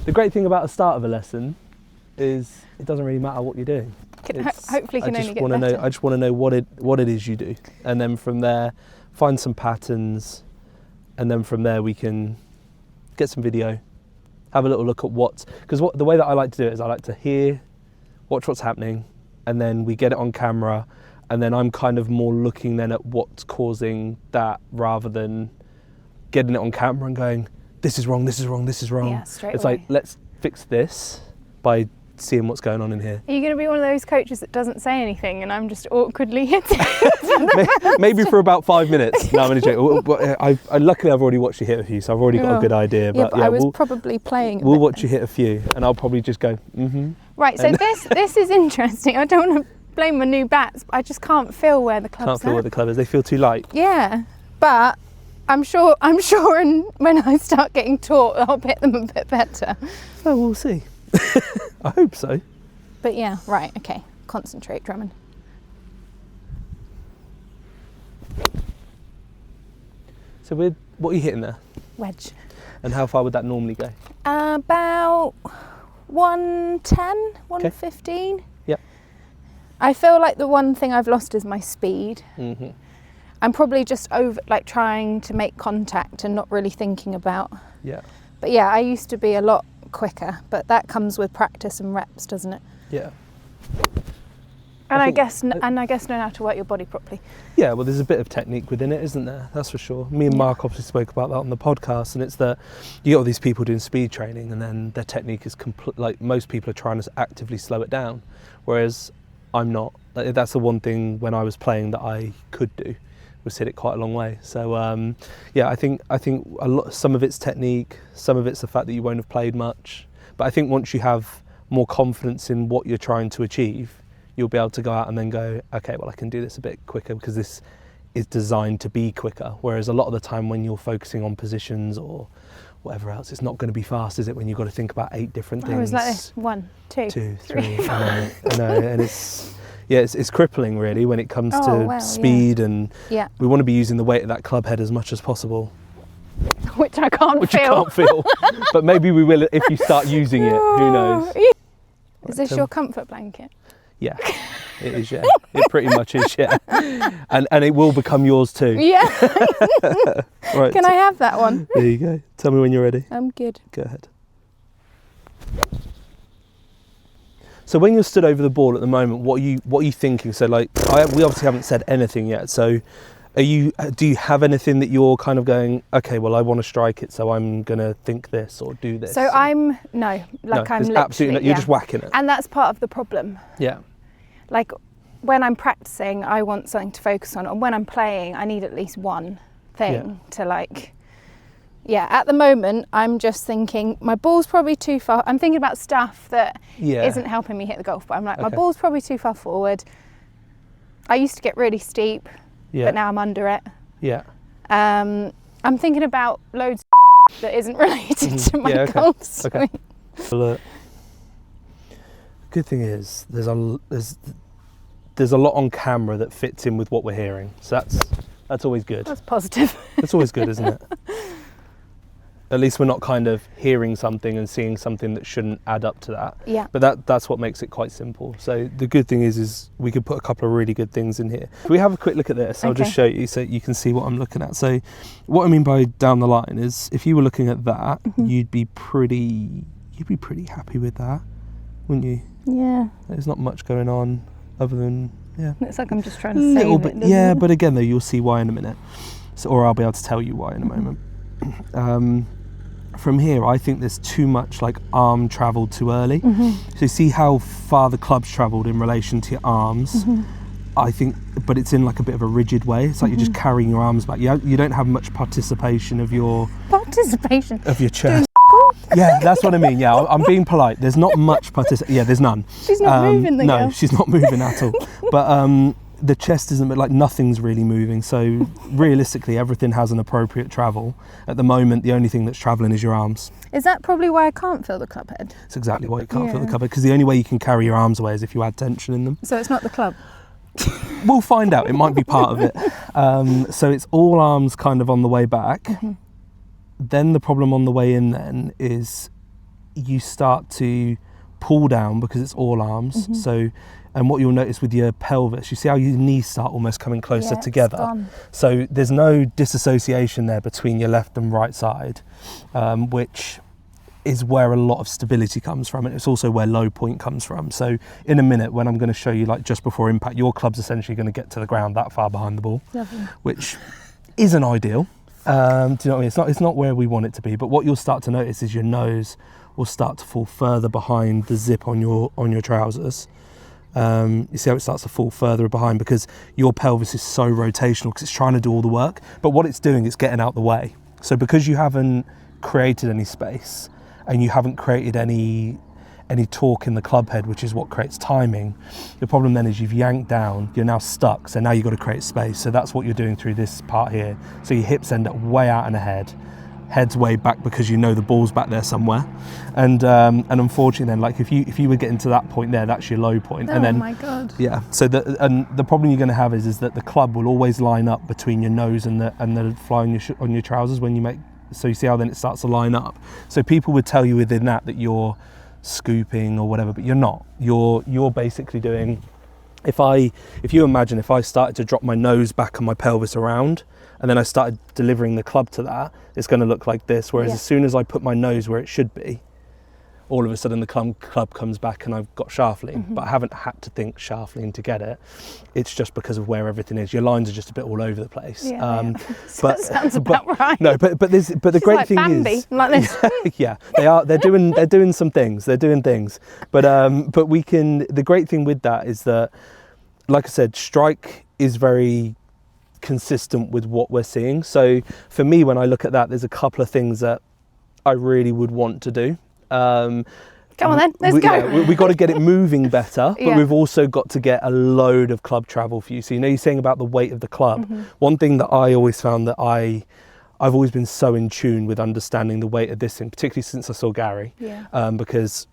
The great thing about the start of a lesson is it doesn't really matter what you're doing. Hopefully can only get better. I just want to know what it is you do, and then from there find some patterns, and then from there we can get some video, have a little look at because the way that I like to do it is I like to watch what's happening, and then we get it on camera, and then I'm kind of more looking then at what's causing that rather than getting it on camera and going, this is wrong, this is wrong, this is wrong. Yeah, straight it's away. like, let's fix this by seeing what's going on in here. Are you going to be one of those coaches that doesn't say anything and I'm just awkwardly hitting? Maybe for about 5 minutes. No, I'm only joking. Luckily I've already watched you hit a few, so I've already got a good idea. But I was probably playing. We'll watch you hit a few, and I'll probably just go, Right, so this is interesting. I don't want to blame my new bats, but I just can't feel where the club's Can't feel where the club is. They feel too light. Yeah, but I'm sure and when I start getting taught, I'll hit them a bit better. Oh, we'll see. I hope so. But yeah, right, okay. Concentrate, Drummond. So what are you hitting there? Wedge. And how far would that normally go? About 110, 115. Okay. Yep. I feel like the one thing I've lost is my speed. Mm-hmm. I'm probably just trying to make contact and not really thinking about. Yeah. But yeah, I used to be a lot quicker, but that comes with practice and reps, doesn't it? Yeah. And I guess know how to work your body properly. Yeah, well, there's a bit of technique within it, isn't there? That's for sure. Me and Mark obviously spoke about that on the podcast, and it's that you get all these people doing speed training, and then their technique is like most people are trying to actively slow it down, whereas I'm not. That's the one thing when I was playing that I could do, was hit it quite a long way. So I think some of it's technique, some of it's the fact that you won't have played much, but I think once you have more confidence in what you're trying to achieve, you'll be able to go out and then go, okay, well, I can do this a bit quicker because this is designed to be quicker. Whereas a lot of the time when you're focusing on positions or whatever else, it's not going to be fast, is it, when you've got to think about 8 different things? I was like this, 1, 2, 3. I know, and it's crippling really when it comes to speed, and we want to be using the weight of that club head as much as possible. Which I can't You can't feel. But maybe we will if you start using it, who knows? Is this your comfort blanket? Yeah, it is, yeah. It pretty much is, yeah. And it will become yours too. Yeah. Right. Can I have that one? There you go. Tell me when you're ready. I'm good. Go ahead. So when you're stood over the ball at the moment, what are you thinking? So we obviously haven't said anything yet. So do you have anything that you're kind of going, okay, well, I want to strike it, so I'm going to think this or do this? So I'm literally, absolutely not. You're just whacking it. And that's part of the problem. Yeah. Like when I'm practicing, I want something to focus on, and when I'm playing, I need at least one thing to at the moment, I'm just thinking my ball's probably too far. I'm thinking about stuff that isn't helping me hit the golf, but I'm like, my ball's probably too far forward. I used to get really steep, but now I'm under it. Yeah. I'm thinking about loads of that isn't related to my golf swing. Okay. Well, good thing is there's a lot on camera that fits in with what we're hearing, so that's always good. That's positive. It's always good, isn't it? At least we're not kind of hearing something and seeing something that shouldn't add up to that. Yeah. But that's what makes it quite simple. So the good thing is we could put a couple of really good things in here. If we have a quick look at this, I'll just show you so you can see what I'm looking at. So what I mean by down the line is if you were looking at that, you'd be pretty happy with that, wouldn't you? Yeah. There's not much going on other than It's like I'm just trying to save it. Yeah, but again though, you'll see why in a minute. So, or I'll be able to tell you why in a moment. From here, I think there's too much arm travel too early. So you see how far the club's travelled in relation to your arms. I think, but it's in a bit of a rigid way. It's like you're just carrying your arms back. You don't have much participation of your chest. Yeah, that's what I mean. Yeah, I'm being polite. There's not much participation. Yeah, there's none. She's not moving. No, she's not moving at all. But the chest isn't, nothing's really moving. So realistically, everything has an appropriate travel. At the moment, the only thing that's travelling is your arms. Is that probably why I can't feel the club head? It's exactly why you can't feel the club head, because the only way you can carry your arms away is if you add tension in them. So it's not the club? We'll find out. It might be part of it. So it's all arms kind of on the way back. Then the problem on the way in then is you start to pull down because it's all arms. Mm-hmm. So, and what you'll notice with your pelvis, you see how your knees start almost coming closer together. Gone. So there's no disassociation there between your left and right side, which is where a lot of stability comes from, and it's also where low point comes from. So in a minute, when I'm going to show you, like just before impact, your club's essentially going to get to the ground that far behind the ball. Lovely. Which isn't ideal. Do you know what I mean? It's not where we want it to be. But what you'll start to notice is your nose will start to fall further behind the zip on your trousers. You see how it starts to fall further behind because your pelvis is so rotational because it's trying to do all the work. But what it's doing is getting out the way. So because you haven't created any space and you haven't created any torque in the club head, which is what creates timing, the problem then is you've yanked down, you're now stuck, so now you've got to create space. So that's what you're doing through this part here. So your hips end up way out and ahead, head's way back because you know the ball's back there somewhere. And unfortunately then, like if you were getting to that point there, that's your low point. Oh and then, my God. Yeah, so the problem you're going to have is that the club will always line up between your nose and the fly on your trousers when you make, so you see how then it starts to line up. So people would tell you within that you're scooping or whatever, but you're not. You're basically doing, if you imagine if I started to drop my nose back and my pelvis around and then I started delivering the club to that, it's going to look like this. Whereas as soon as I put my nose where it should be, all of a sudden the club comes back and I've got shaftling, but I haven't had to think shaftling to get it. It's just because of where everything is. Your lines are just a bit all over the place. But sounds about right. No, but the great like thing Bambi, is, like this. yeah, they are. They're doing some things. They're doing things. But we can. The great thing with that is that, like I said, strike is very consistent with what we're seeing. So for me, when I look at that, there's a couple of things that I really would want to do. Come on then, let's go. Yeah, we got to get it moving better, but we've also got to get a load of club travel for you. So you're saying about the weight of the club. One thing that I always found that I've always been so in tune with understanding the weight of this thing, particularly since I saw Gary, because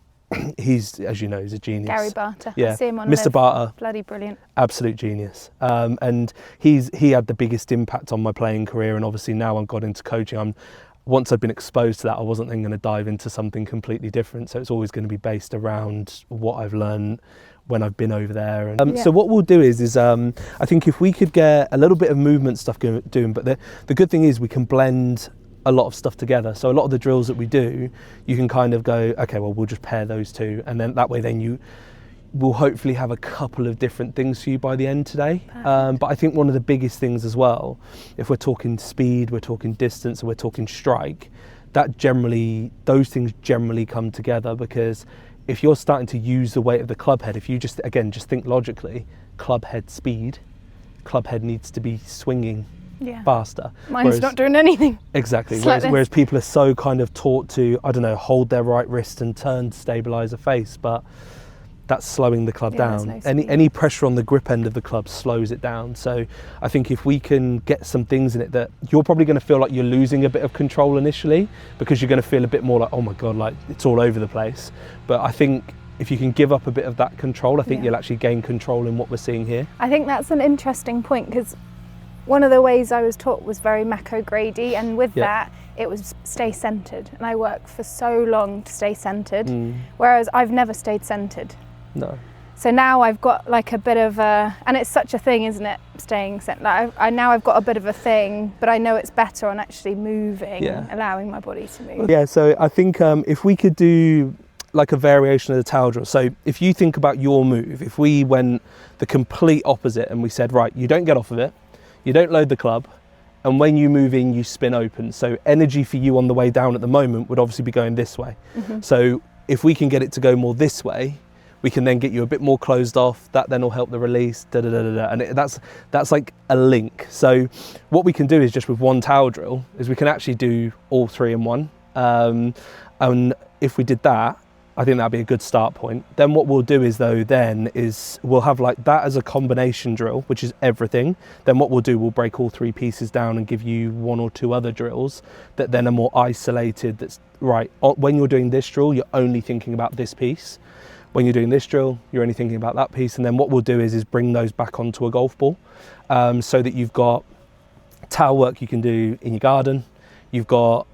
he's, as you know, he's a genius. Gary Barter. Yeah, I see him on Mr. Live. Barter. Bloody brilliant. Absolute genius. And he had the biggest impact on my playing career, and obviously now I've got into coaching. Once I've been exposed to that, I wasn't then going to dive into something completely different. So it's always going to be based around what I've learned when I've been over there. So what we'll do is I think if we could get a little bit of movement stuff doing, but the good thing is we can blend a lot of stuff together. So a lot of the drills that we do, you can kind of go, okay, well, we'll just pair those two. And then that way then we'll hopefully have a couple of different things for you by the end today. But I think one of the biggest things as well, if we're talking speed, we're talking distance, and we're talking strike, those things generally come together, because if you're starting to use the weight of the club head, if you just think logically, club head speed, club head needs to be swinging faster. Mine's not doing anything. Exactly. Like Whereas people are so kind of taught to, I don't know, hold their right wrist and turn to stabilise a face, but that's slowing the club down. No any pressure on the grip end of the club slows it down. So I think if we can get some things in it that you're probably going to feel like you're losing a bit of control initially, because you're going to feel a bit more like, oh my God, like it's all over the place. But I think if you can give up a bit of that control, I think you'll actually gain control in what we're seeing here. I think that's an interesting point, because one of the ways I was taught was very Mako-Grady, and with that it was stay centred, and I worked for so long to stay centred, whereas I've never stayed centred. No. So now I've got like a bit of a, and it's such a thing, isn't it, staying centred. Like I've got a bit of a thing, but I know it's better on actually moving, allowing my body to move. Yeah, so I think if we could do like a variation of the towel drill. So if you think about your move, if we went the complete opposite and we said, right, you don't get off of it, you don't load the club, and when you move in, you spin open. So energy for you on the way down at the moment would obviously be going this way. So if we can get it to go more this way, we can then get you a bit more closed off. That then will help the release, and that's like a link. So what we can do is just with one towel drill is we can actually do all three in one. And if we did that, I think that'd be a good start point. Then what we'll do is we'll have like that as a combination drill, which is everything. Then what we'll do, we'll break all three pieces down and give you one or two other drills that then are more isolated. That's right. When you're doing this drill, you're only thinking about this piece. When you're doing this drill, you're only thinking about that piece. And then what we'll do is bring those back onto a golf ball, so that you've got towel work you can do in your garden, You've got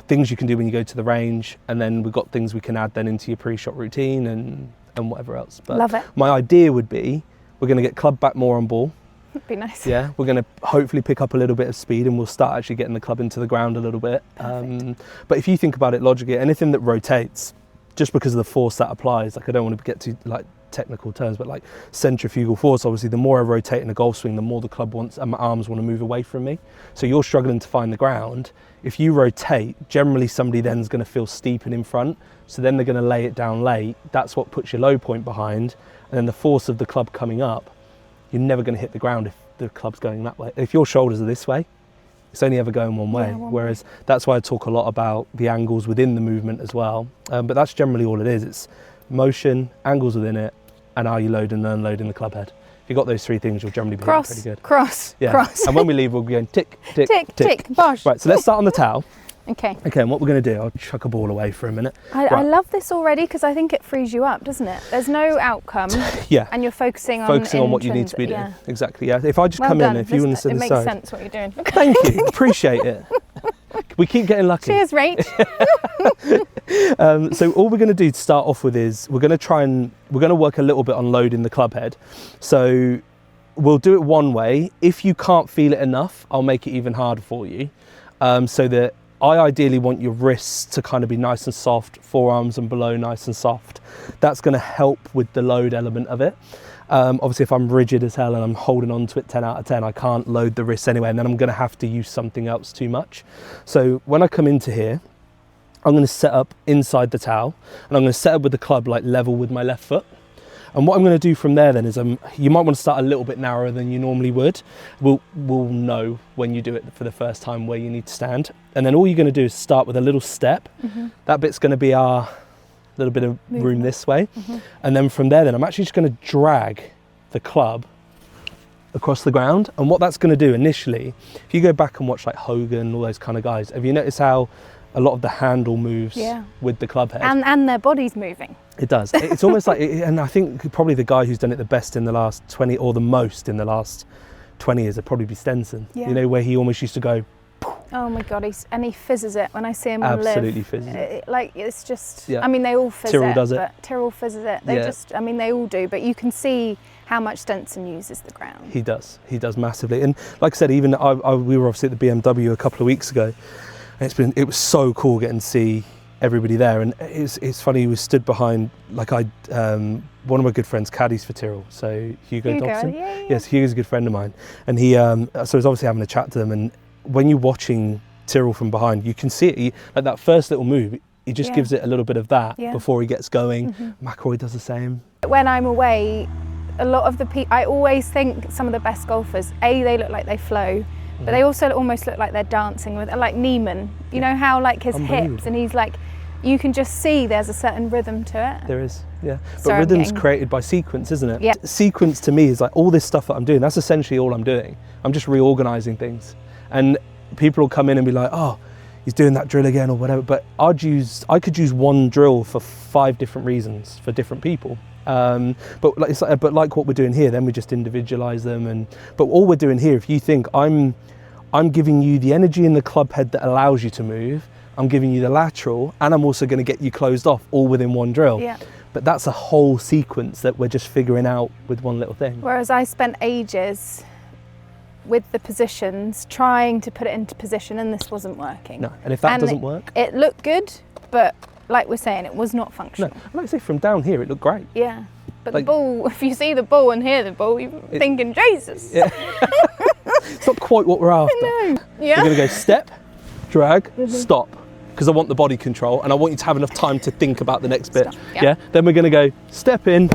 things you can do when you go to the range, and then we've got things we can add then into your pre-shot routine and whatever else. But Love it. my idea would be, we're going to get club back more on ball. It'd be nice. Yeah, we're going to hopefully pick up a little bit of speed, and we'll start actually getting the club into the ground a little bit. But if you think about it logically, anything that rotates, just because of the force that applies, like I don't want to get to like technical terms, but like centrifugal force, obviously the more I rotate in a golf swing, the more the club wants and my arms want to move away from me. So you're struggling to find the ground. If you rotate, generally somebody then is going to feel steeping in front, so then they're going to lay it down late. That's what puts your low point behind, and then the force of the club coming up, you're never going to hit the ground if the club's going that way. If your shoulders are this way, it's only ever going one way. Yeah, one Whereas that's why I talk a lot about the angles within the movement as well. But that's generally all it is. It's motion, angles within it, and are you loading and unloading the club head. If you've got those three things, you'll generally be hitting pretty good. Cross, Yeah. cross. And when we leave, we'll be going tick, tick, Tick, tick. tick, bosh. Right, so let's start on the towel. Okay. Okay, and what we're going to do, I'll chuck a ball away for a minute. I love this already because I think it frees you up, doesn't it? There's no outcome. Yeah. And you're focusing on what you need to be doing. Yeah. Exactly, yeah. If I just Well come done. in, if you want to sit It this makes side. sense what you're doing. Thank you, appreciate it. We keep getting lucky. Cheers, Rach. So all we're going to do to start off with is we're going to work a little bit on loading the club head. So we'll do it one way. If you can't feel it enough, I'll make it even harder for you. So that I ideally want your wrists to kind of be nice and soft, forearms and below nice and soft. That's going to help with the load element of it. Obviously, if I'm rigid as hell and I'm holding on to it 10 out of 10, I can't load the wrists anyway, and then I'm going to have to use something else too much. So when I come into here, I'm going to set up inside the towel, and I'm going to set up with the club like level with my left foot. And what I'm going to do from there then is you might want to start a little bit narrower than you normally would. We'll know when you do it for the first time where you need to stand. And then all you're going to do is start with a little step. Mm-hmm. That bit's going to be our little bit of room this way. Mm-hmm. And then from there then I'm actually just going to drag the club across the ground. And what that's going to do initially, if you go back and watch like Hogan, all those kind of guys, have you noticed how a lot of the handle moves with the club head? And their body's moving. It does. It's almost like, and I think probably the guy who's done it the best in the last 20, or the most in the last 20 years, would probably be Stenson. Yeah. You know, where he almost used to go. Oh my God, he fizzes it when I see him on live. Absolutely fizzes it. Like, it's just, I mean, they all fizz Tyrrell does it. But Tyrrell fizzes it. They just, I mean, they all do, but you can see how much Stenson uses the ground. He does massively. And like I said, even we were obviously at the BMW a couple of weeks ago, and it was so cool getting to see everybody there. And it's funny, we stood behind, like one of my good friends caddies for Tyrrell, so Hugo Dobson. Yeah. Yes, Hugo's a good friend of mine, and he so I was obviously having a chat to them, and when you're watching Tyrrell from behind, you can see it, like that first little move, he just gives it a little bit of that before he gets going. Mm-hmm. McIlroy does the same. When I'm away, a lot of the people, I always think some of the best golfers, they look like they flow, but they also almost look like they're dancing with, like Neiman, you know how like his hips, and he's like, you can just see there's a certain rhythm to it. There is, yeah. But rhythm's created by sequence, isn't it? Yeah. Sequence to me is like all this stuff that I'm doing, that's essentially all I'm doing. I'm just reorganizing things. And people will come in and be like, oh, he's doing that drill again or whatever. But I could use one drill for 5 different reasons for different people. But like what we're doing here, then we just individualize them. But all we're doing here, if you think I'm giving you the energy in the club head that allows you to move, I'm giving you the lateral, and I'm also going to get you closed off all within one drill. Yeah. But that's a whole sequence that we're just figuring out with one little thing. Whereas I spent ages with the positions trying to put it into position, and this wasn't working. No, and if that doesn't work, it looked good, but like we're saying, it was not functional. No, like I say, from down here it looked great. Yeah, but like, the ball, if you see the ball and hear the ball, you're thinking, Jesus. Yeah. It's not quite what we're after. No. Yeah. We're going to go step, drag, stop, because I want the body control and I want you to have enough time to think about the next bit. Yeah. Then we're going to go step in,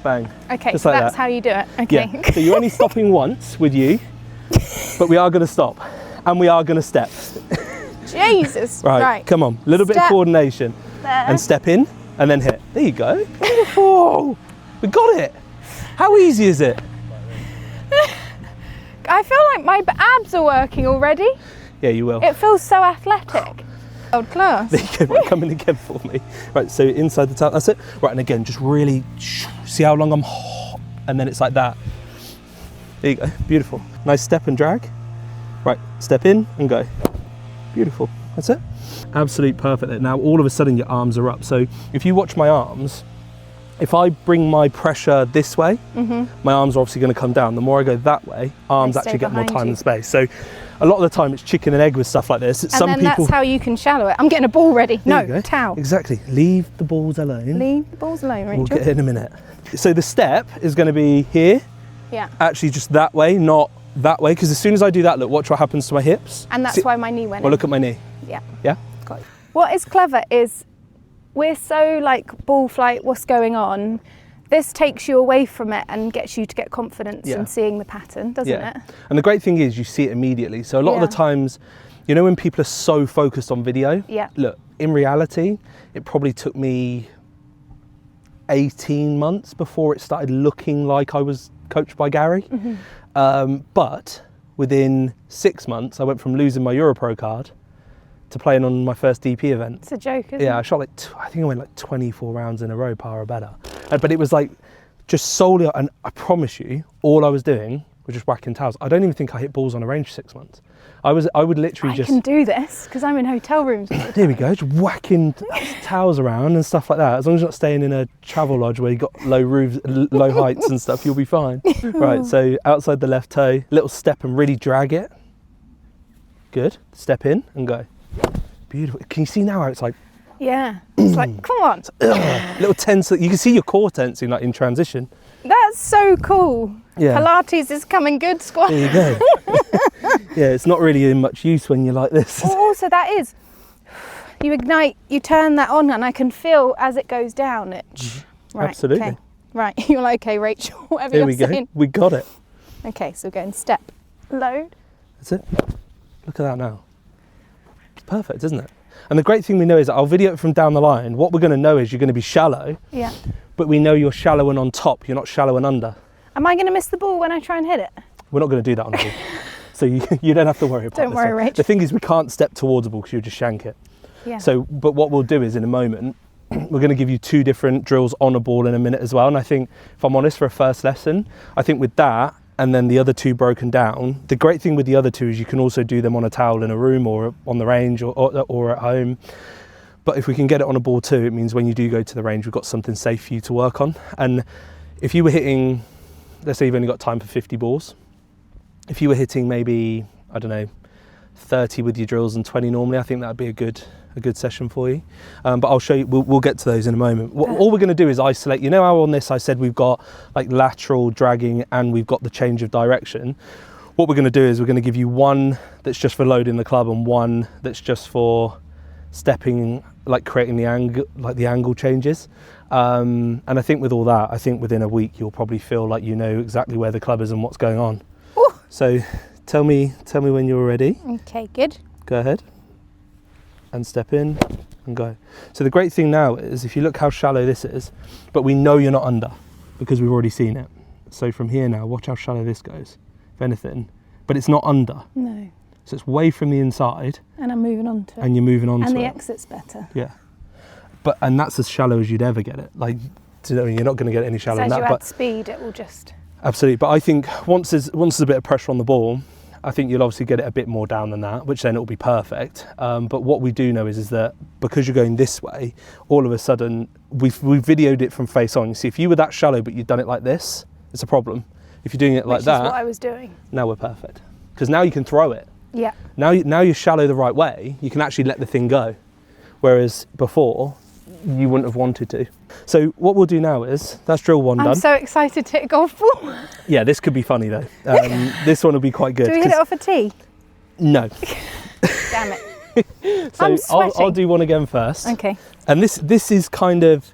bang. Okay, so like that's how you do it. Okay. Yeah. So you're only stopping once with you, but we are going to stop and we are going to step. Jesus. Right. Come on, a little bit of coordination. There. And step in and then hit. There you go. Beautiful. We got it. How easy is it? I feel like my abs are working already. Yeah, you will. It feels so athletic. Old class. There you go. Right, come in again for me. Right, so inside the towel. That's it. Right, and again, just really see how long I'm, and then it's like that. There you go. Beautiful. Nice step and drag. Right, step in and go. Beautiful. That's it. Absolute perfect. Now all of a sudden your arms are up. So if you watch my arms, if I bring my pressure this way, my arms are obviously going to come down. The more I go that way, arms actually get more time and space. So a lot of the time it's chicken and egg with stuff like this. And then that's how you can shallow it. I'm getting a ball ready. No, towel. Exactly. Leave the balls alone. Leave the balls alone, Rachel. We'll get in a minute. So the step is going to be here. Yeah. Actually just that way, not that way. Because as soon as I do that, look, watch what happens to my hips. And that's why my knee went in. Well, look at my knee. Yeah. Yeah? Got it. What is clever is we're so like ball flight, what's going on? This takes you away from it and gets you to get confidence in seeing the pattern, doesn't it? And the great thing is you see it immediately. So a lot of the times, you know, when people are so focused on video, look, in reality, it probably took me 18 months before it started looking like I was coached by Gary. But within 6 months, I went from losing my Europro card to playing on my first DP event. It's a joke, isn't it? Yeah, I shot like, I think I went like 24 rounds in a row, par or better. But it was like just solely, and I promise you, all I was doing was just whacking towels. I don't even think I hit balls on a range for 6 months. I would literally I can do this because I'm in hotel rooms. There we go, just whacking towels around and stuff like that. As long as you're not staying in a travel lodge where you've got low roofs, low heights and stuff, you'll be fine. Right, so outside the left toe, little step and really drag it. Good, step in and go. Beautiful. Can you see now how it's like? Yeah, it's like, come on. Little tense, you can see your core tensing like in transition. That's so cool. Yeah. Pilates is coming good, squat. There you go. Yeah, it's not really in much use when you're like this. Well, also that is, you ignite, you turn that on and I can feel as it goes down. Right, absolutely. Okay. Right, you're like, okay, Rachel, whatever you're saying. There we go, we got it. Okay, so we're going step, load. That's it. Look at that now. It's perfect, isn't it? And the great thing we know is that I'll video it from down the line. What we're going to know is you're going to be shallow. Yeah. But we know you're shallow and on top. You're not shallow and under. Am I going to miss the ball when I try and hit it? We're not going to do that on the ball. So you don't have to worry about it. Don't worry, Rach. The thing is we can't step towards the ball because you'll just shank it. Yeah. So, but what we'll do is in a moment, we're going to give you 2 different drills on a ball in a minute as well. And I think, if I'm honest, for a first lesson, I think with that, and then the other 2 broken down. The great thing with the other 2 is you can also do them on a towel in a room or on the range or at home. But if we can get it on a ball too, it means when you do go to the range, we've got something safe for you to work on. And if you were hitting, let's say you've only got time for 50 balls. If you were hitting maybe, I don't know, 30 with your drills and 20 normally, I think that'd be a good session for you. But I'll show you, we'll get to those in a moment. All we're going to do is isolate. You know how on this I said we've got like lateral dragging and we've got the change of direction. What we're going to do is we're going to give you one that's just for loading the club and one that's just for stepping, like creating the angle, like the angle changes. And I think with all that, I think within a week you'll probably feel like you know exactly where the club is and what's going on. Ooh. So tell me when you're ready. Okay, good. Go ahead. And step in and go. So the great thing now is if you look how shallow this is, but we know you're not under because we've already seen it. So from here now, watch how shallow this goes, if anything, but it's not under. No. So it's way from the inside. And I'm moving on to it. And you're moving on to it. And the exit's better. Yeah. And that's as shallow as you'd ever get it. Like, you're not going to get any shallower than that. So as you add speed, it will just... Absolutely. But I think once there's a bit of pressure on the ball, I think you'll obviously get it a bit more down than that, which then it'll be perfect. But what we do know is that because you're going this way, all of a sudden, we've videoed it from face on. You see, if you were that shallow but you'd done it like this, it's a problem. If you're doing it like that... Which is what I was doing. Now we're perfect. Because now you can throw it. Yeah. Now you're shallow the right way, you can actually let the thing go. Whereas before, you wouldn't have wanted to. So what we'll do now is, that's drill 1 done. I'm so excited to hit a golf ball. Yeah, this could be funny though. This one will be quite good. Do we hit it off a tee? No. Damn it. So I'm sweating. I'll do one again first. Okay. And this is kind of,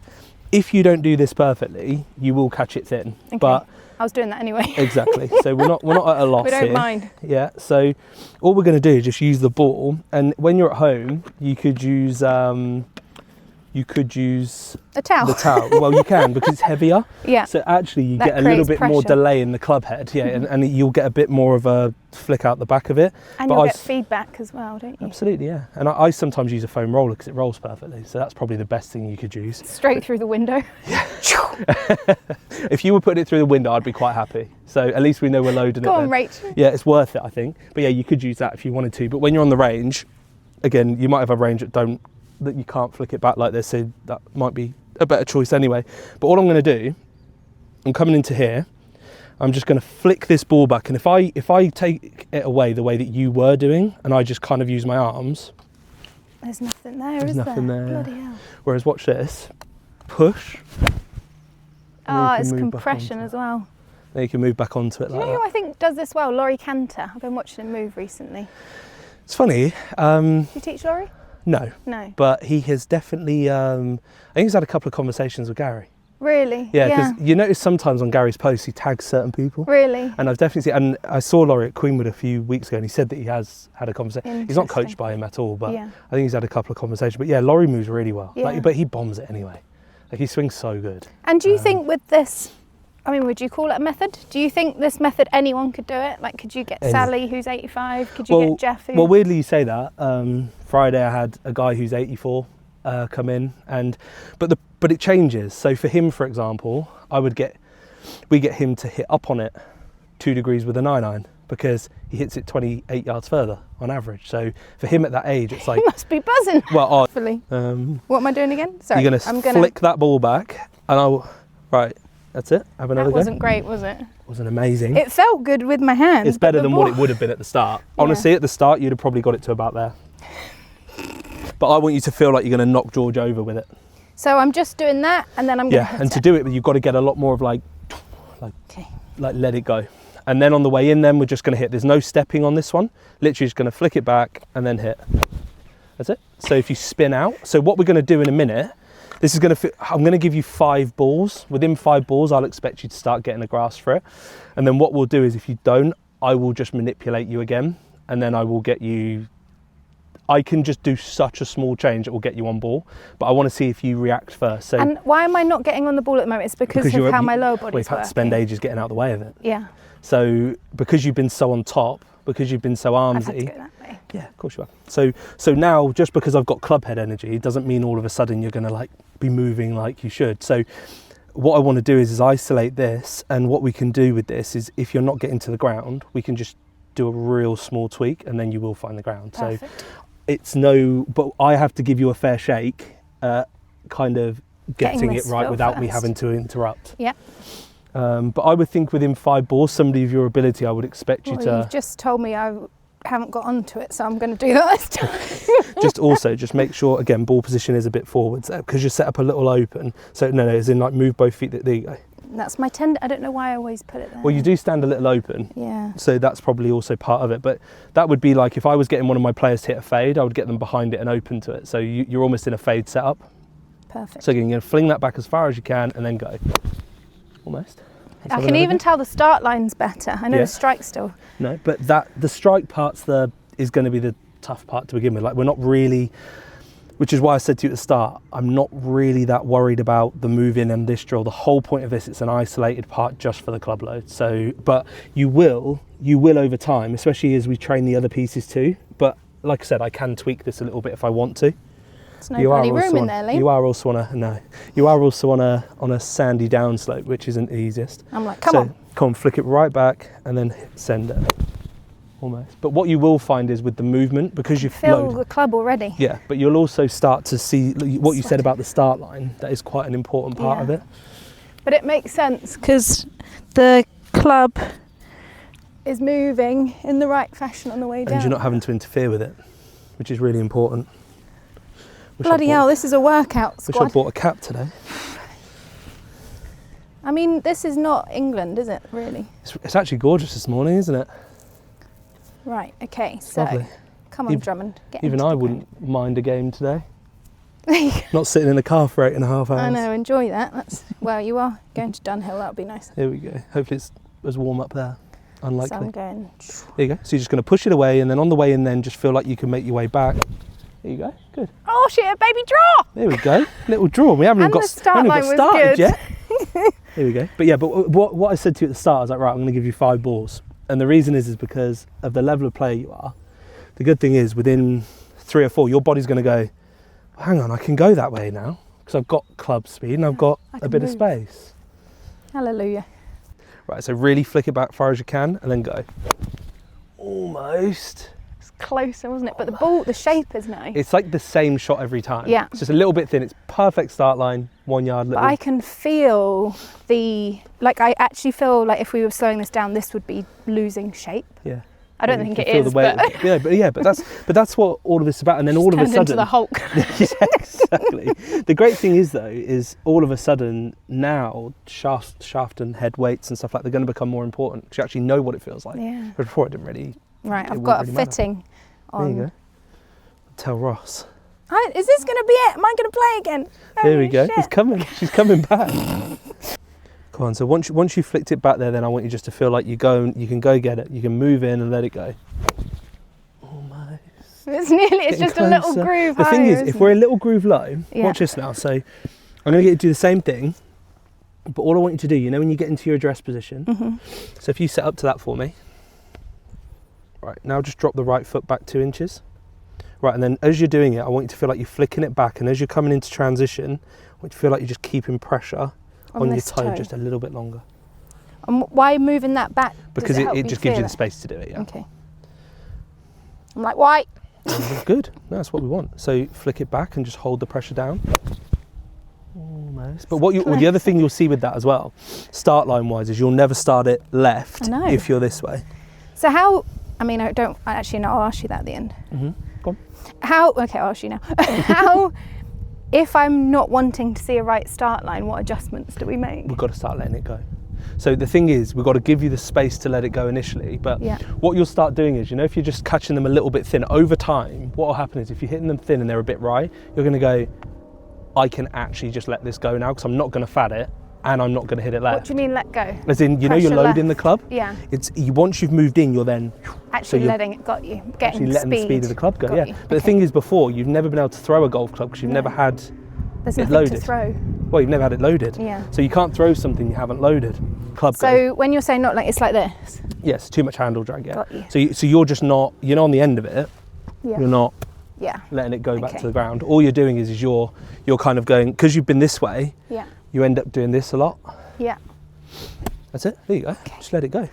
if you don't do this perfectly, you will catch it thin. Okay. But I was doing that anyway. Exactly. So we're not at a loss here. We don't here. mind. Yeah. So all we're going to do is just use the ball, and when you're at home, you could use a towel. The towel. Well, you can because it's heavier. Yeah. So actually, you get a little bit more delay in the club head. Yeah, and you'll get a bit more of a flick out the back of it. And you'll get feedback as well, don't you? Absolutely, yeah. And I sometimes use a foam roller because it rolls perfectly. So that's probably the best thing you could use. Straight through the window. Yeah. If you were putting it through the window, I'd be quite happy. So at least we know we're loading it. Go on, Rach. Yeah, it's worth it, I think. But yeah, you could use that if you wanted to. But when you're on the range, again, you might have a range that you can't flick it back like this, so that might be a better choice anyway. But all I'm going to do, I'm coming into here, I'm just going to flick this ball back, and if I take it away the way that you were doing, and I just kind of use my arms, there's nothing there, there's nothing there. Bloody hell. Whereas watch this, push. Oh, it's compression as well. Then you can move back onto it. Do you know who I think does this well? Laurie Cantor. I've been watching him move recently. It's funny. Do you teach Laurie? No. But he has definitely, I think he's had a couple of conversations with Gary. Really? Yeah, because you notice sometimes on Gary's posts he tags certain people. Really? And I've definitely seen, and I saw Laurie at Queenwood a few weeks ago, and he said that he has had a conversation. He's not coached by him at all, but I think he's had a couple of conversations. But yeah, Laurie moves really well. Yeah. But he bombs it anyway. Like, he swings so good. And do you think with this, I mean, would you call it a method? Do you think this method anyone could do it? Like, could you get Sally, who's 85? Could you get Jeff? Well, weirdly you say that. Friday I had a guy who's 84 come in, but it changes. So for him, for example, we get him to hit up on it 2 degrees with a 9-iron, because he hits it 28 yards further on average. So for him at that age, it's like... He must be buzzing. Well, hopefully. What am I doing again? Sorry. You're going to flick that ball back, and right, that's it. Have another go. That wasn't great, was it? Wasn't amazing. It felt good with my hand. It's better than what it would have been at the start. Honestly, at the start, you'd have probably got it to about there. But I want you to feel like you're going to knock George over with it. So I'm just doing that, and then I'm going to hit and to do it, you've got to get a lot more of like let it go. And then on the way in, then we're just going to hit. There's no stepping on this one. Literally just going to flick it back and then hit. That's it. So if you spin out, so what we're going to do in a minute, this is going to, I'm going to give you 5 balls. Within 5 balls, I'll expect you to start getting a grasp for it. And then what we'll do is, if you don't, I will just manipulate you again, and then I will get you. I can just do such a small change that will get you on ball, but I want to see if you react first. So, and why am I not getting on the ball at the moment? It's because of how my lower body's We've had to spend ages getting out of the way of it. Yeah. So because you've been so on top, because you've been so armsy. I've had to go that way. Yeah, of course you are. So now, just because I've got clubhead energy, doesn't mean all of a sudden you're going to like be moving like you should. So what I want to do is isolate this, and what we can do with this is, if you're not getting to the ground, we can just do a real small tweak, and then you will find the ground. Perfect. So but I have to give you a fair shake, kind of getting it right without me having to interrupt. Yeah. But I would think within 5 balls, somebody of your ability, I would expect you to... You've just told me I haven't got onto it, so I'm going to do that this time. just make sure, again, ball position is a bit forwards there, because you're set up a little open. So no, as in like move both feet, there you go. That's my tend. I don't know why I always put it there. Well, you do stand a little open. Yeah. So that's probably also part of it. But that would be like, if I was getting one of my players to hit a fade, I would get them behind it and open to it. So you're almost in a fade setup. Perfect. So again, you're going to fling that back as far as you can and then go. Almost. I can even tell the start line's better. I know the strike still. No, but the strike part's is going to be the tough part to begin with. Like, we're not really... Which is why I said to you at the start, I'm not really that worried about the move in and this drill. The whole point of this, it's an isolated part just for the club load. So, but you will over time, especially as we train the other pieces too. But like I said, I can tweak this a little bit if I want to. There's no bloody room in there, Lee. You are also on a sandy downslope, which isn't the easiest. I'm like, come on, flick it right back and then send it. Almost. But what you will find is with the movement, because you feel the club already. Yeah, but you'll also start to see what you said about the start line. That is quite an important part of it. But it makes sense because the club is moving in the right fashion on the way down. And you're not having to interfere with it, which is really important. Bloody hell, this is a workout, squad. Wish I bought a cap today. I mean, this is not England, is it, really? It's actually gorgeous this morning, isn't it? Right, okay, so lovely. Come on, Drummond. Even I wouldn't mind a game today. Not sitting in the car for 8.5 hours. I know, enjoy that. Well, you are going to Dunhill, that'll be nice. Here we go. Hopefully it's as warm up there. Unlikely. So I'm going... There you go. So you're just going to push it away, and then on the way in then just feel like you can make your way back. There you go. Good. Oh shit, a baby draw! There we go. Little draw. We haven't even got started yet. There we go. But yeah, but what I said to you at the start, I was like, right, I'm going to give you 5 balls. And the reason is because of the level of player you are. The good thing is, within 3 or 4, your body's going to go, hang on, I can go that way now, because I've got club speed and I've got a bit of space. Hallelujah. Right, so really flick it back as far as you can and then go. Almost. closer, wasn't it? But the ball, the shape is nice. It's like the same shot every time. Yeah. It's just a little bit thin. It's perfect start line, 1 yard. But I can feel I actually feel like if we were slowing this down, this would be losing shape. Yeah. I don't think it is, but but that's what all of this is about. And then all of a turned sudden, into the Hulk. yeah, exactly. The great thing is though, is all of a sudden now shaft and head weights and stuff like they're going to become more important because you actually know what it feels like. Yeah. But before it didn't really. Right, I've got a fitting on. There you go. Tell Ross. Is this going to be it? Am I going to play again? There we go. Shit. It's coming. She's coming back. Come on. So once you flicked it back there, then I want you just to feel like you can go get it. You can move in and let it go. Almost. It's just a little groove. The thing is, if we're a little groove low, watch this now. So I'm going to get you to do the same thing, but all I want you to do, you know, when you get into your address position. So if you set up to that for me. Right, now just drop the right foot back 2 inches. Right, and then as you're doing it, I want you to feel like you're flicking it back, and as you're coming into transition, I want you to feel like you're just keeping pressure on your toe just a little bit longer. And why moving that back? Because it just gives you the space to do it, yeah. Okay. I'm like, why? Good, no, that's what we want. So flick it back and just hold the pressure down. Almost. But the other thing you'll see with that as well, start line wise, is you'll never start it left if you're this way. So how, I'll ask you that at the end. Go on. I'll ask you now. How, if I'm not wanting to see a right start line, what adjustments do we make? We've got to start letting it go. So the thing is, we've got to give you the space to let it go initially, but what you'll start doing is, if you're just catching them a little bit thin, over time, what will happen is if you're hitting them thin and they're a bit right, you're going to go, I can actually just let this go now because I'm not going to fat it and I'm not going to hit it left. What do you mean let go? As in, you're loading the club? Yeah. Once you've moved in, you're then... Actually letting it got you, getting letting the speed of the club go, you. But the thing is, before, you've never been able to throw a golf club because you've never had There's it nothing loaded. to throw. Well, you've never had it loaded. Yeah. So you can't throw something you haven't loaded. Club go. So when you're saying not like, it's like this? Yes, too much handle drag, yeah. Got you. So you're just not, on the end of it, you're not letting it go back to the ground. All you're doing is you're kind of going, because you've been this way, you end up doing this a lot. Yeah. That's it, there you go. Okay. Just let it go.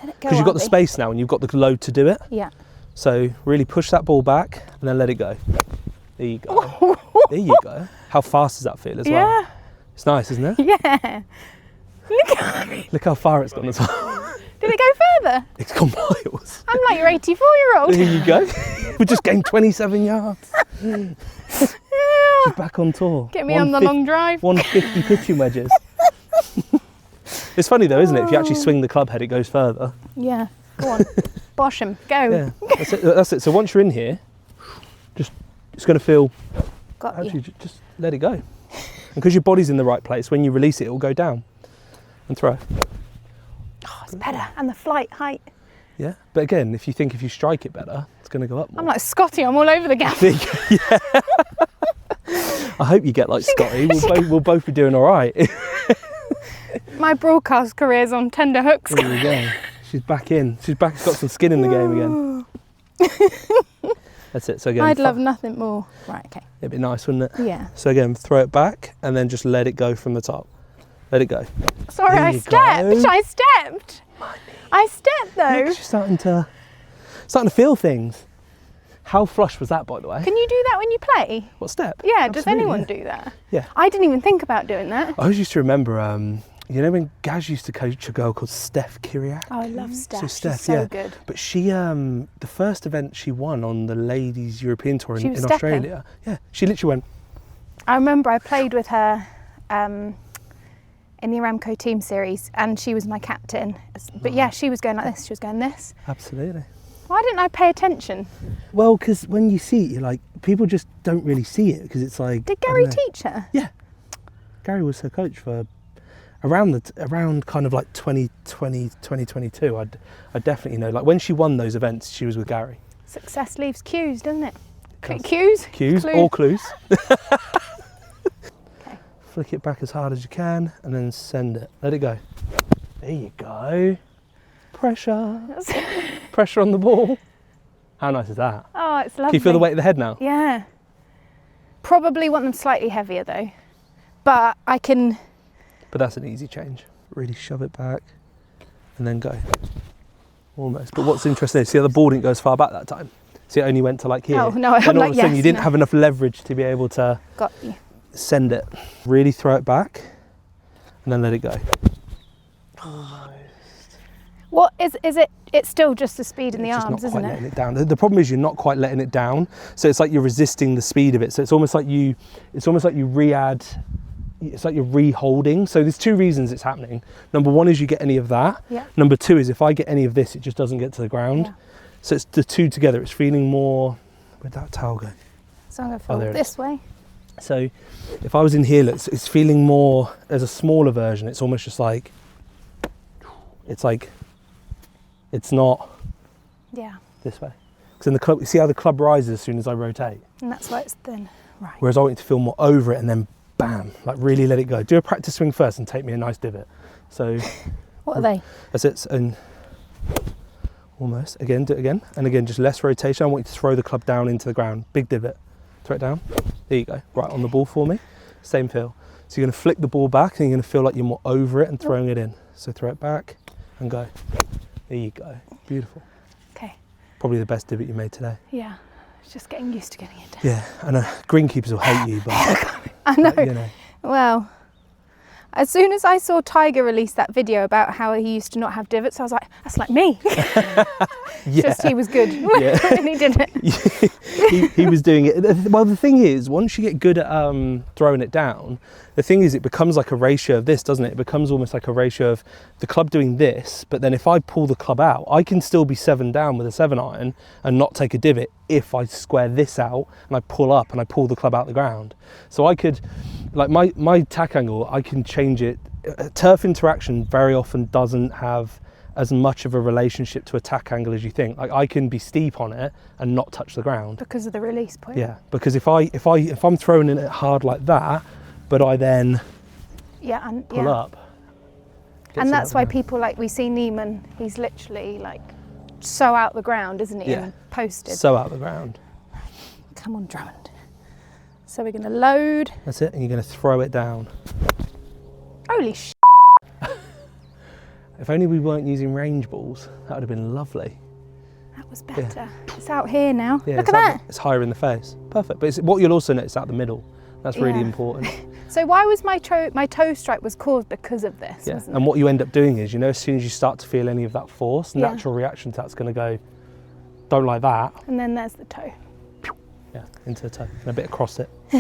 Let it go. Because you've got the space now and you've got the load to do it. Yeah. So really push that ball back and then let it go. There you go. There you go. How fast does that feel as well? Yeah. It's nice, isn't it? Yeah. Look how far it's gone as well. Did it go further? It's gone miles. I'm like your 84-year-old. There you go. We just gained 27 yards. She's back on tour. Get me on the long drive. 150 pitching wedges. It's funny though, isn't it? If you actually swing the club head, it goes further. Yeah. Go on. Bosh him. Go. Yeah. That's it. So once you're in here, it's going to feel... Just let it go. And because your body's in the right place, when you release it, it will go down and throw. Oh, it's better. And the flight height. Yeah. But again, if you strike it better, it's going to go up more. I'm like Scotty. I'm all over the gap. Yeah. I hope you get like Scotty. We'll both be doing all right. My broadcast career's on tender hooks. There you go. She's back in. She's got some skin in the game again. That's it. So again, I'd love nothing more. Right, okay. It'd be nice, wouldn't it? Yeah. So again, throw it back and then just let it go from the top. Let it go. Sorry, I stepped. I stepped though. Look, she's starting to feel things. How flush was that, by the way? Can you do that when you play? What step? Yeah, Absolutely, does anyone do that? Yeah. I didn't even think about doing that. I always used to remember, when Gaz used to coach a girl called Steph Kyriak? Oh, I love Steph. So Steph, she's so good. But she, the first event she won on the Ladies European Tour in Australia, she literally went. I remember I played with her in the Aramco team series and she was my captain. But yeah, she was going like this, she was going this. Absolutely. Why didn't I pay attention? Well, because when you see it, you're like, people just don't really see it because it's like... Did Gary teach her? Yeah. Gary was her coach for around kind of like 2020, 2022. I definitely know. Like when she won those events, she was with Gary. Success leaves cues, doesn't it? Cues? Cues or clues. Okay. Flick it back as hard as you can and then send it. Let it go. There you go. Pressure. Pressure on the ball. How nice is that? Oh, it's lovely. Can you feel the weight of the head now? Yeah. Probably want them slightly heavier though. But I can... But that's an easy change. Really shove it back and then go. Almost. But what's interesting is, see how the ball didn't go as far back that time? So it only went to like here. Oh, no, I'm then all like, of a sudden yes, you didn't no. have enough leverage to be able to Got you. send it. Really throw it back and then let it go. What is it? It's still just the speed in the It's just arms, not isn't quite it? letting it down. The problem is you're not quite letting it down. So it's like you're resisting the speed of it. So it's almost like you re-add, it's like you're re-holding. So there's two reasons it's happening. Number one is you get any of that. Yeah. Number two is if I get any of this, it just doesn't get to the ground. Yeah. So it's the two together. It's feeling more, where'd that towel go? So I'm going to feel there it this way. So if I was in here, it's feeling more, as a smaller version, it's almost just like, it's not Yeah. this way. Because in the club, you see how the club rises as soon as I rotate? And that's why it's thin. Right. Whereas I want you to feel more over it and then bam, like really let it go. Do a practice swing first and take me a nice divot. So What are they? that's it. And almost, again, do it again. And again, just less rotation. I want you to throw the club down into the ground. Big divot. Throw it down. There you go. Right on the ball for me. Same feel. So you're going to flick the ball back and you're going to feel like you're more over it and throwing it in. So throw it back and go. There you go. Beautiful. Okay. Probably the best divot you made today. Yeah. It's just getting used to getting it down. Yeah, I know greenkeepers will hate you, but I know. like, you know. Well, as soon as I saw Tiger release that video about how he used to not have divots, I was like, that's like me. Yeah. Just he was good. Yeah. And he did it. he was doing it. Well, the thing is, once you get good at throwing it down, the thing is it becomes like a ratio of this, doesn't it? It becomes almost like a ratio of the club doing this, but then if I pull the club out, I can still be 7 down with a 7 iron and not take a divot if I square this out and I pull up and I pull the club out the ground. So I could, like my tack angle, I can change it. Turf interaction very often doesn't have as much of a relationship to a tack angle as you think. Like I can be steep on it and not touch the ground. Because of the release point. Yeah, because if I'm throwing it hard like that, but I then pull up. And that's why people, like we see Neiman, he's literally like so out the ground, isn't he? Yeah. And posted. So out the ground. Come on, Drummond. So we're going to load. That's it, and you're going to throw it down. Holy sh! If only we weren't using range balls, that would have been lovely. That was better. It's out here now. Yeah, Look at that. It's higher in the face. Perfect. But what you'll also notice out the middle. That's really Yeah. important. So why was my toe strike was caused because of this? Yeah. Wasn't And it? what you end up doing is, as soon as you start to feel any of that force, Yeah. natural reaction to that's going to go, don't like that. And then there's the toe. Yeah, into the toe and a bit across it. But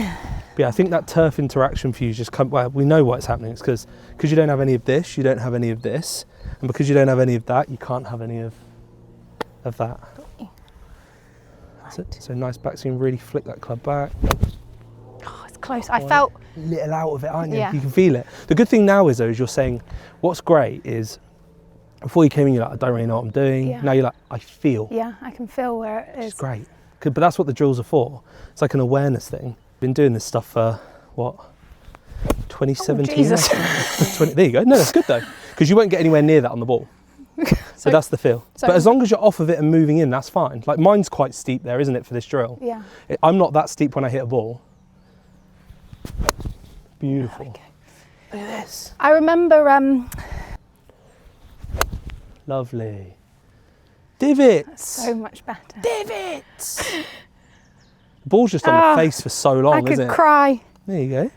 yeah, I think that turf interaction for you just well, we know what's happening. It's because you don't have any of this, you don't have any of this, and because you don't have any of that, you can't have any of that. That's it. So nice backswing, really flick that club back. Oh, it's close. I felt. Little out of it, aren't you? Yeah. You can feel it. The good thing now is though, is you're saying, what's great is, before you came in, you're like, I don't really know what I'm doing. Yeah. Now you're like, I feel. Yeah, I can feel where it is. It's great. But that's what the drills are for. It's like an awareness thing. Been doing this stuff for, what, 2017? Oh, Jesus. 20, there you go. No, that's good though. Because you won't get anywhere near that on the ball. So that's the feel. so- But as long as you're off of it and moving in, that's fine. Like mine's quite steep there, isn't it, for this drill? Yeah. I'm not that steep when I hit a ball. Beautiful. There we go. Look at this. I remember. Lovely. Divots. So much better. Divots. The ball's just on the face for so long, I could isn't it? cry. There you go.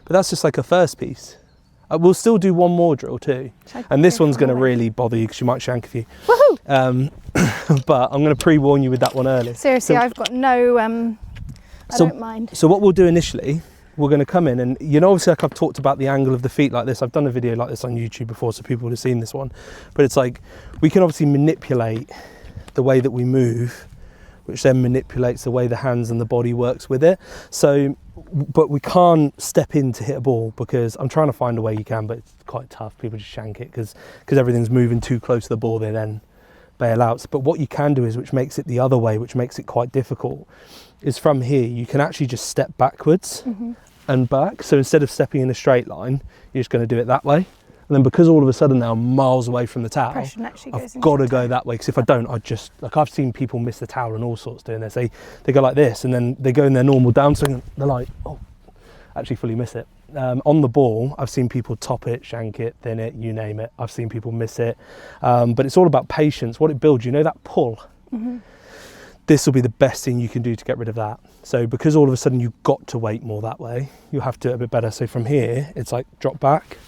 But that's just like a first piece. We'll still do one more drill too. Should I And this go one's going to forward? really bother you because you might shank a few. Woohoo! But I'm going to pre-warn you with that one early. Seriously, So- I've got no. I So- don't mind. So what we'll do initially, we're going to come in and, obviously like I've talked about the angle of the feet like this. I've done a video like this on YouTube before, so people would have seen this one. But it's like, we can obviously manipulate the way that we move, which then manipulates the way the hands and the body works with it. So, but we can't step in to hit a ball because I'm trying to find a way you can, but it's quite tough. People just shank it because everything's moving too close to the ball, they then bail out. But what you can do is, which makes it the other way, which makes it quite difficult, is from here, you can actually just step backwards and back. So instead of stepping in a straight line, you're just going to do it that way. And then because all of a sudden now I'm miles away from the towel, Pressure actually goes I've into got to the go toe. that way, because if I don't, I've seen people miss the towel and all sorts doing this. They go like this and then they go in their normal downswing and they're like, oh, actually fully miss it. On the ball, I've seen people top it, shank it, thin it, you name it. I've seen people miss it. But it's all about patience. What it builds, that pull. this will be the best thing you can do to get rid of that. So because all of a sudden you've got to weight more that way, you have to do it a bit better. So from here, it's like drop back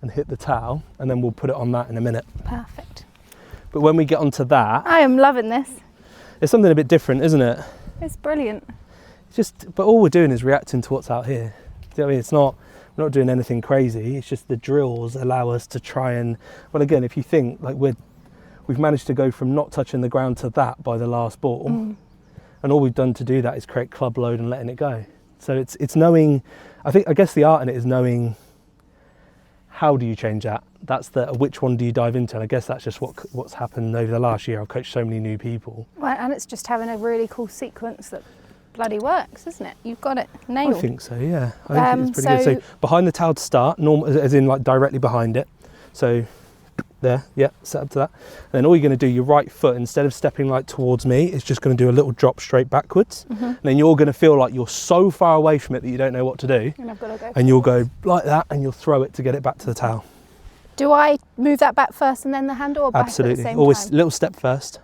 and hit the towel, and then we'll put it on that in a minute. Perfect. But when we get onto that, I am loving this. it's something a bit different, isn't it? It's brilliant. But all we're doing is reacting to what's out here. Do you know what I mean? It's not, we're not doing anything crazy. It's just the drills allow us to try and, well, again, if you think like we've managed to go from not touching the ground to that by the last ball, and all we've done to do that is create club load and letting it go. So it's knowing, I guess the art in it is knowing how do you change that. That's which one do you dive into? And I guess that's just what's happened over the last year. I've coached so many new people. Well, and it's just having a really cool sequence that bloody works, isn't it? You've got it nailed. I think so, yeah. I think it's pretty good. So behind the towel to start, normal, as in like directly behind it. So there, yeah, set up to that. And then all you're going to do, your right foot, instead of stepping like towards me, is just going to do a little drop straight backwards. And then you're going to feel like you're so far away from it that you don't know what to do. And I've got to go. And you'll go like that, and you'll throw it to get it back to the towel. Do I move that back first and then the handle, or back Absolutely. at the same Always time? little step first.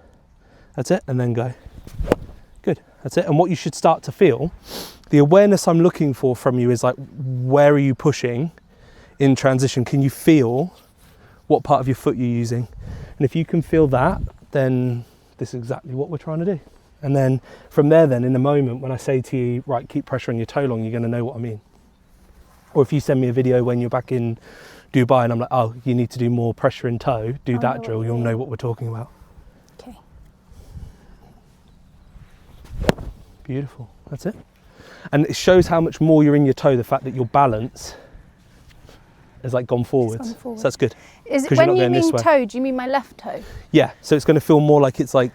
That's it, and then go. Good. That's it. And what you should start to feel, the awareness I'm looking for from you is like, where are you pushing in transition? Can you feel what part of your foot you're using? And if you can feel that, then this is exactly what we're trying to do. And then from there, then in a moment when I say to you, right, keep pressure on your toe long, you're going to know what I mean. Or if you send me a video when you're back in Dubai and I'm like, oh, you need to do more pressure in toe, do that drill, you'll know what we're talking about. Okay. Beautiful, that's it. And it shows how much more you're in your toe, the fact that your balance has like gone forwards. So that's good. Is it when you mean toe, do you mean my left toe? Yeah, so it's going to feel more like it's like,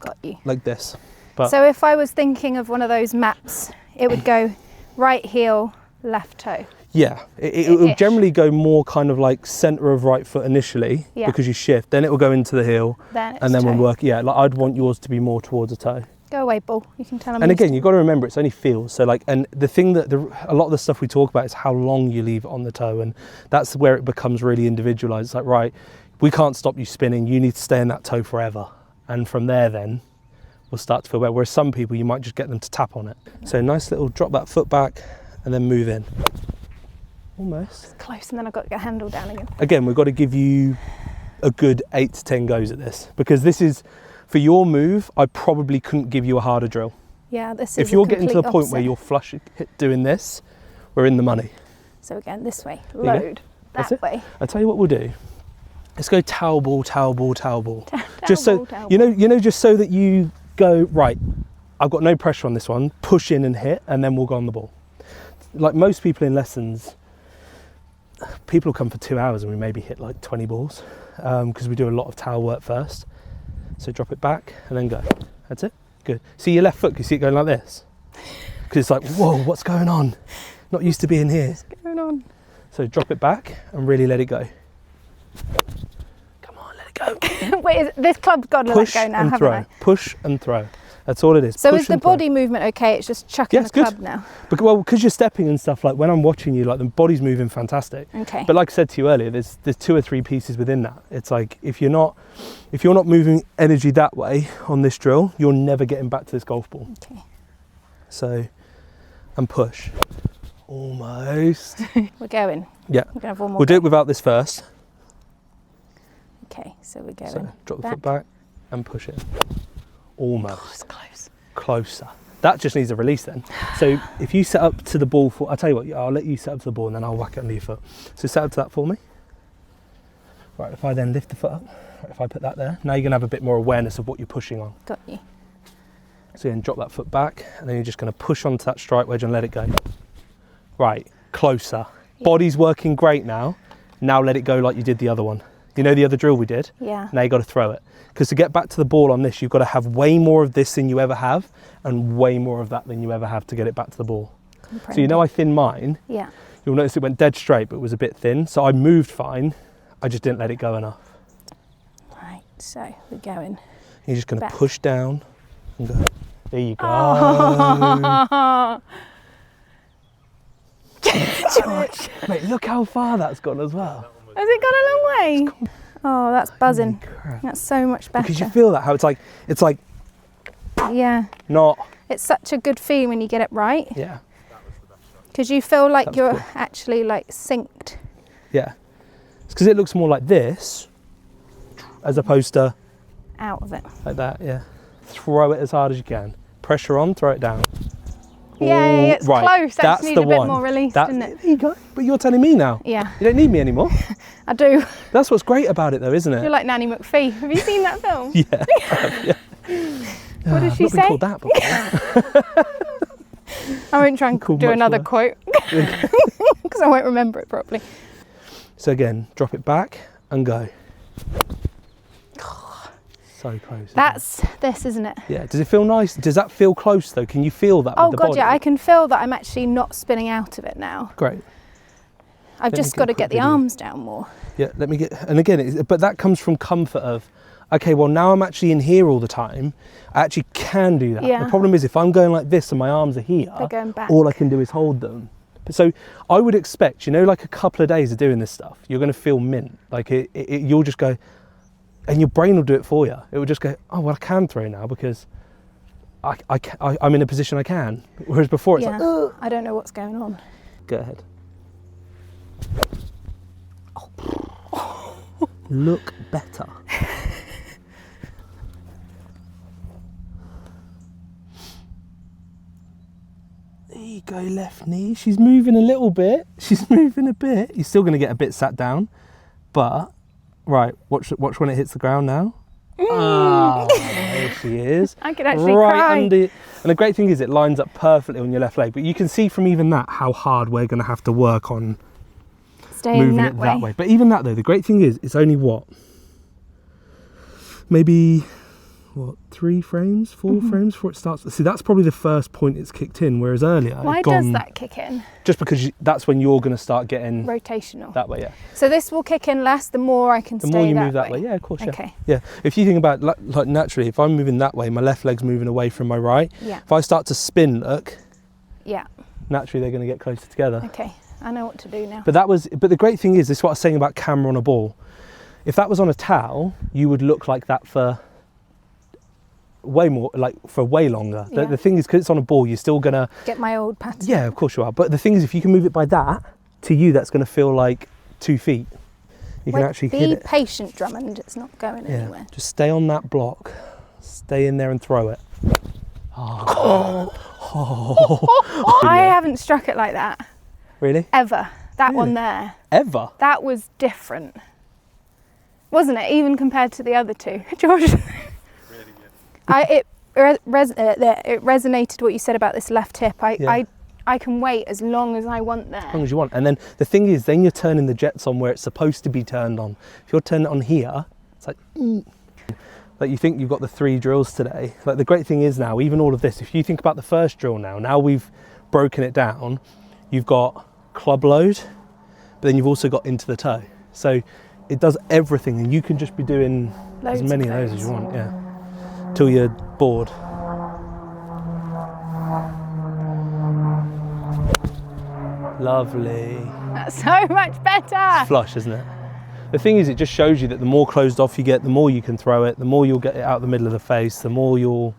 got you, like this. But so if I was thinking of one of those maps, it would go right heel, left toe. Yeah, it will generally go more kind of like centre of right foot initially, because you shift, then it will go into the heel, and then we'll work, like I'd want yours to be more towards the toe. Go away, ball. You can tell them. And again, you've got to remember, it's only feels. So like, and the thing that a lot of the stuff we talk about is how long you leave it on the toe, and that's where it becomes really individualised. It's like, right, we can't stop you spinning. You need to stay in that toe forever, and from there, then we'll start to feel better. Whereas some people, you might just get them to tap on it. So nice little drop that foot back, and then move in. Almost. It's close, and then I've got to get a handle down again. Again, we've got to give you a good 8 to 10 goes at this, because this is, for your move, I probably couldn't give you a harder drill. Yeah, this is if you're getting to the point where you're flush doing this, we're in the money. So again, this way, load, that way. I'll tell you what we'll do. Let's go towel ball, towel ball, towel ball. Just so, you know, just so that you go, right, I've got no pressure on this one, push in and hit, and then we'll go on the ball. Like most people in lessons, people will come for 2 hours and we maybe hit like 20 balls, because we do a lot of towel work first. So drop it back and then go. That's it. Good. See your left foot, can you see it going like this? Because it's like, whoa, what's going on? Not used to being here. What's going on? So drop it back and really let it go. Come on, let it go. Wait, this club's got to let go now, haven't I? Push and throw. That's all it is. So is the body movement okay? It's just chucking the club now? Because you're stepping and stuff, like when I'm watching you, like the body's moving fantastic. Okay. But like I said to you earlier, there's 2 or 3 pieces within that. It's like if you're not moving energy that way on this drill, you're never getting back to this golf ball. Okay. So, and push. Almost. We're going. Yeah. We're gonna have one more. We'll do it without this first. Okay, so we're going. So drop the foot back and push it. Almost. Oh, it's close. Closer. That just needs a release then. So if you set up to the ball I'll tell you what, I'll let you set up to the ball and then I'll whack it under your foot. So set up to that for me. Right, if I then lift the foot up, if I put that there, now you're going to have a bit more awareness of what you're pushing on. Got you. So then drop that foot back and then you're just going to push onto that strike wedge and let it go. Right, closer. Yeah. Body's working great now. Now let it go like you did the other one. You know the other drill we did? Yeah. Now you got to throw it. Because to get back to the ball on this, you've got to have way more of this than you ever have and way more of that than you ever have to get it back to the ball. So you know I thinned mine? Yeah. You'll notice it went dead straight, but it was a bit thin. So I moved fine. I just didn't let it go enough. Right, so we're going. You're just going to push down and go. There you go. Oh. George. Mate, look how far that's gone as well. Has it gone a long way? Oh, that's buzzing. That's so much better. Because you feel that, how it's like Yeah. Not. It's such a good feeling when you get it right. Yeah. Because you feel like That's you're cool. actually like synced. Yeah. It's because it looks more like this as opposed to Out of it. like that. Yeah. Throw it as hard as you can. Pressure on, throw it down. Yay, it's right. close. I That's just need the a bit one. more release, didn't it? There you go. But you're telling me now. Yeah, You don't need me anymore. I do. That's what's great about it, though, isn't it? You're like Nanny McPhee. Have you seen that film? Yeah. What does she I've not say? been called that before. I won't try and Called do much another worse. quote because I won't remember it properly. So again, drop it back and go. So close. isn't it? That's this, isn't it? Yeah. Does it feel nice? Does that feel close though? Can you feel that Oh with the God, body? yeah, I can feel that I'm actually not spinning out of it now. Great. I've Let me just get got a to quick get the video. arms down more. Yeah. Let me get. And again, but that comes from comfort of, okay, well now I'm actually in here all the time. I actually can do that. Yeah. The problem is if I'm going like this and my arms are here, They're going back. all I can do is hold them. So I would expect, like a couple of days of doing this stuff, you're going to feel mint. Like you'll just go, and your brain will do it for you. It will just go, oh, well, I can throw now because I'm in a position I can. Whereas before it's Yeah, like, ugh. I don't know what's going on. Go ahead. Look better. There you go, left knee. She's moving a little bit. She's moving a bit. You're still going to get a bit sat down. But, right, watch when it hits the ground now. Ah, there she is. I could actually right cry. under. And the great thing is it lines up perfectly on your left leg. But you can see from even that how hard we're going to have to work on Staying moving that it way. that way. But even that though, the great thing is it's only what? Maybe, 3 frames, 4 frames before it starts. See, that's probably the first point it's kicked in, whereas earlier Why it'd does gone, that kick in? just because that's when you're going to start getting Rotational. that way, yeah. So this will kick in less the more I can The stay more you move that way, yeah, of course, yeah. Okay. Yeah, if you think about like naturally, if I'm moving that way, my left leg's moving away from my right. Yeah. If I start to spin, look, Yeah. naturally they're going to get closer together. Okay. I know what to do now. But the great thing is, this is what I was saying about camera on a ball. If that was on a towel, you would look like that for way more, like for way longer. Yeah. The thing is, because it's on a ball, you're still gonna, Get my old pattern. yeah, of course you are. But the thing is, if you can move it by that, to you, that's gonna feel like 2 feet. You can actually hit Be it. patient, Drummond. It's not going anywhere. Yeah, just stay on that block. Stay in there and throw it. Oh. I haven't struck it like that Really? ever. That Really? one there. Ever? That was different, wasn't it? Even compared to the other two, George. It resonated what you said about this left hip. I can wait as long as I want there. As long as you want. And then the thing is, then you're turning the jets on where it's supposed to be turned on. If you're turning it on here, it's like, like you think you've got the 3 drills today. Like the great thing is now, even all of this, if you think about the first drill now we've broken it down, you've got club load, but then you've also got into the toe. So it does everything, and you can just be doing Loads as many of of those those. as you want, yeah. Till you're bored. Lovely. That's so much better. Flush, isn't it? The thing is, it just shows you that the more closed off you get, the more you can throw it, the more you'll get it out the middle of the face, the more you'll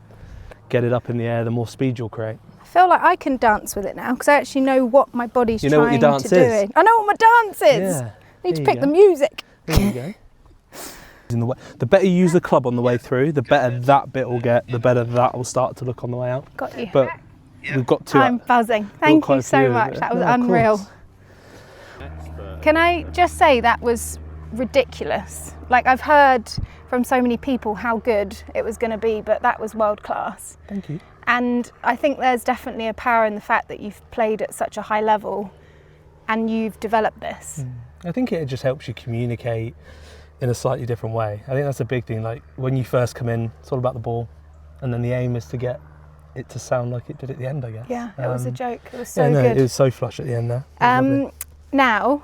get it up in the air, the more speed you'll create. I feel like I can dance with it now because I actually know what my body's You know what trying your dance to is? do. I know what my dance is. Yeah. Need to There pick you the go. music. There you go. The better you use the club on the way through, the better that bit will get, the better that will start to look on the way out. Got you. But we've got to. I'm buzzing. Thank quite you a so few, much. yeah. That was No, of unreal. course. Can I just say that was ridiculous? Like, I've heard from so many people how good it was going to be, but that was world class. Thank you. And I think there's definitely a power in the fact that you've played at such a high level and you've developed this. I think it just helps you communicate in a slightly different way. I think that's a big thing. Like when you first come in, it's all about the ball, and then the aim is to get it to sound like it did at the end, I guess. Yeah, it was a joke. It was so yeah, no, good. it was so flush at the end there. It was lovely. Now,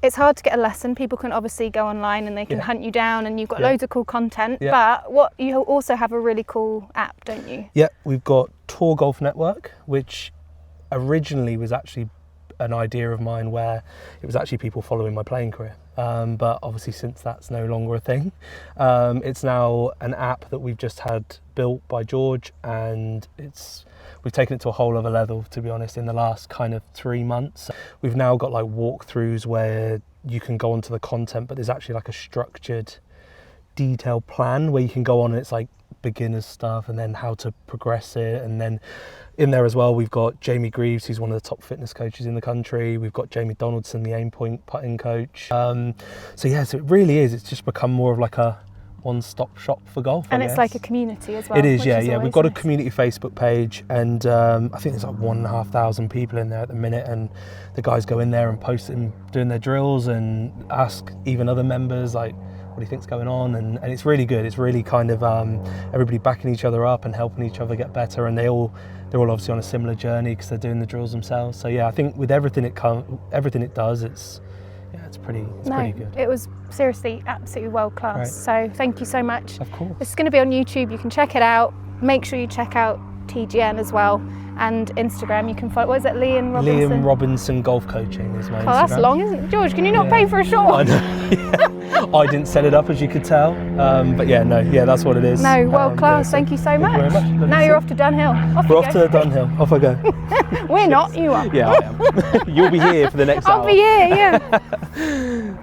it's hard to get a lesson. People can obviously go online and they can Yeah. hunt you down, and you've got Yeah. loads of cool content. Yeah. But you also have a really cool app, don't you? Yeah, we've got Tour Golf Network, which originally was actually an idea of mine where it was actually people following my playing career. But obviously since that's no longer a thing, it's now an app that we've just had built by George, and we've taken it to a whole other level, to be honest, in the last kind of 3 months. We've now got like walkthroughs where you can go onto the content, but there's actually like a structured, detailed plan where you can go on, and it's like beginner stuff and then how to progress it. And then in there as well, we've got Jamie Greaves, who's one of the top fitness coaches in the country. We've got Jamie Donaldson, the aim point putting coach. So it really is. It's just become more of like a one-stop shop for golf. And it's like a community as well. It is, yeah. We've got nice. a community Facebook page, and I think there's like 1,500 people in there at the minute, and the guys go in there and post them doing their drills and ask even other members like what do you think's going on, and it's really good. It's really kind of everybody backing each other up and helping each other get better, and they're all obviously on a similar journey because they're doing the drills themselves. So yeah, I think with everything it does, it's pretty good. It was seriously absolutely world class. Right. So thank you so much. Of course. It's going to be on YouTube. You can check it out. Make sure you check out TGN as well, and Instagram. You can follow. What is it? Liam Robinson. Liam Robinson Golf Coaching is my Instagram. Oh, that's long, isn't it? George, can you not pay for a short one? I know. I didn't set it up, as you could tell. But that's what it is. No, world class. Thank you so much. Thank you very much. Now you're off to Dunhill. We're off to the Dunhill. Off I go. We're not. You are. Yeah, I am. You'll be here for the next hour. I'll be here. Yeah.